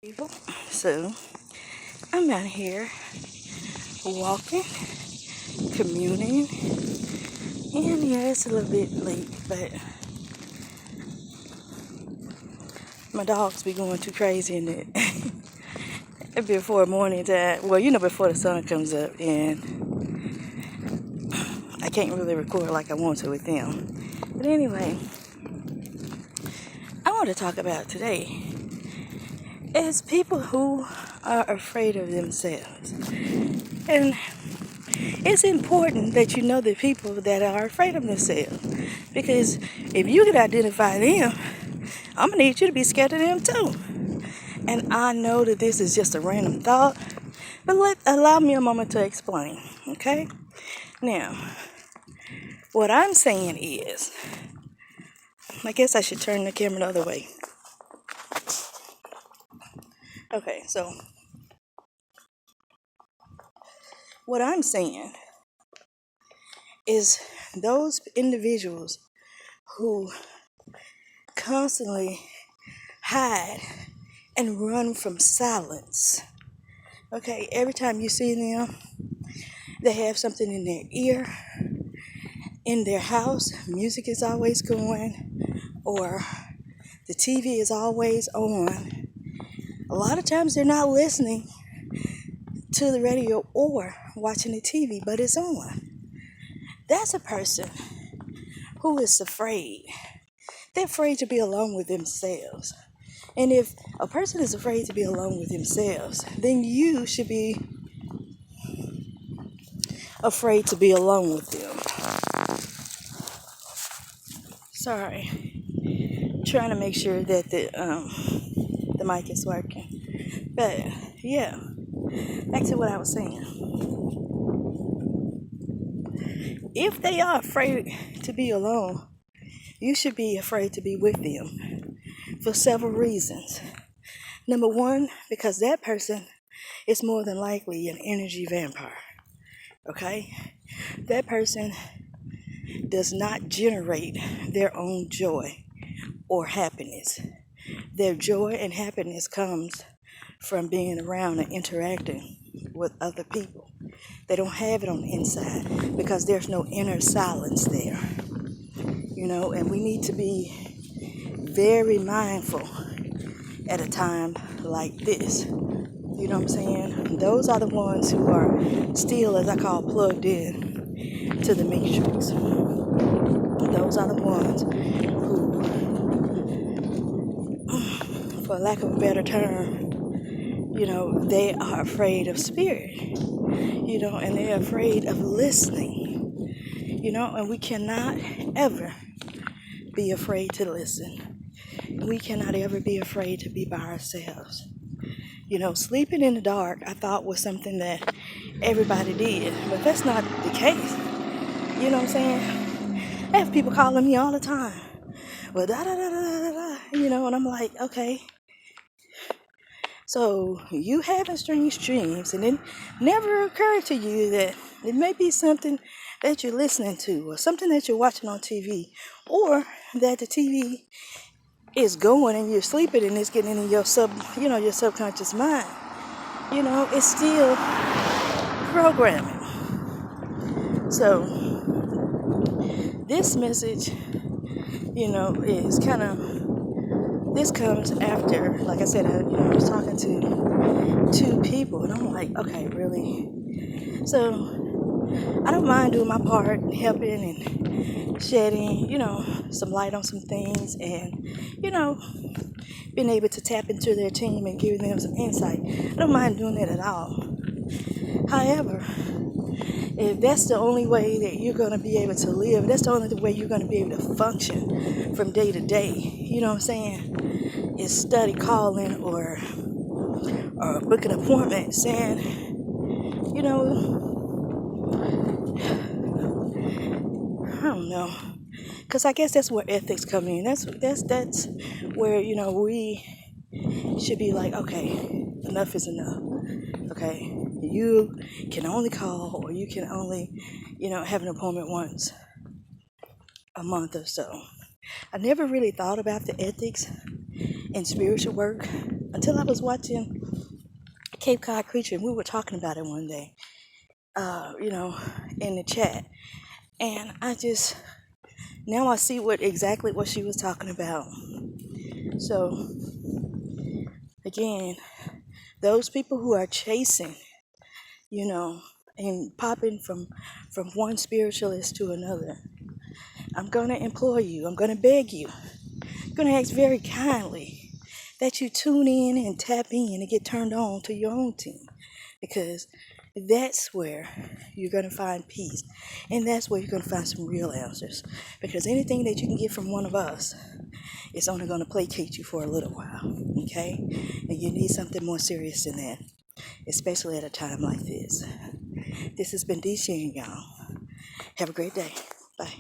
People. So I'm out here walking, communing, and yeah, it's a little bit late, but my dogs be going too crazy in it before morning time. Well, before the sun comes up, and I can't really record like I want to with them. But anyway, I want to talk about today is people who are afraid of themselves. And it's important that you know the people that are afraid of themselves. Because if you can identify them, I'm going to need you to be scared of them too. And I know that this is just a random thought, but allow me a moment to explain, okay? Now, what I'm saying is, I guess I should turn the camera the other way. Okay, so what I'm saying is those individuals who constantly hide and run from silence. Okay, every time you see them, they have something in their ear, in their house, music is always going, or the TV is always on. A lot of times they're not listening to the radio or watching the TV, but it's on. That's a person who is afraid. They're afraid to be alone with themselves. And if a person is afraid to be alone with themselves, then you should be afraid to be alone with them. Sorry, trying to make sure that the mic is working. But yeah, back to what I was saying. If they are afraid to be alone, you should be afraid to be with them for several reasons. Number one, because that person is more than likely an energy vampire. Okay? That person does not generate their own joy or happiness. Their joy and happiness comes from being around and interacting with other people. They don't have it on the inside because there's no inner silence there. And we need to be very mindful at a time like this. You know what I'm saying? Those are the ones who are still, as I call, plugged in to the matrix. Those are the ones who, for lack of a better term, they are afraid of spirit, and they're afraid of listening, and we cannot ever be afraid to listen. We cannot ever be afraid to be by ourselves. Sleeping in the dark, I thought was something that everybody did, but that's not the case. You know what I'm saying? I have people calling me all the time. Well, da da da da da da, and I'm like, okay. So you having strange dreams, and it never occurred to you that it may be something that you're listening to, or something that you're watching on TV, or that the TV is going and you're sleeping and it's getting in your your subconscious mind. It's still programming. So this message, is kind of, this comes after, like I said, I was talking to two people, and I'm like, okay, really? So I don't mind doing my part, helping and shedding, some light on some things, and, being able to tap into their team and giving them some insight. I don't mind doing that at all. However, if that's the only way that you're going to be able to live, that's the only way you're going to be able to function from day to day, you know what I'm saying, is study calling or book an appointment saying, I don't know. Because I guess that's where ethics come in. That's where, we should be like, okay, enough is enough. Okay, you can only call, or you can only, have an appointment once a month or so. I never really thought about the ethics in spiritual work until I was watching Cape Cod Creature, and we were talking about it one day, you know, in the chat. And now I see exactly what she was talking about. So, again, those people who are chasing, you know, and popping from one spiritualist to another, I'm going to implore you, I'm going to beg you, I'm going to ask very kindly that you tune in and tap in and get turned on to your own team, because that's where you're going to find peace, and that's where you're going to find some real answers, because anything that you can get from one of us is only going to placate you for a little while, okay? And you need something more serious than that, especially at a time like this. This has been D sharing, y'all. Have a great day. Bye.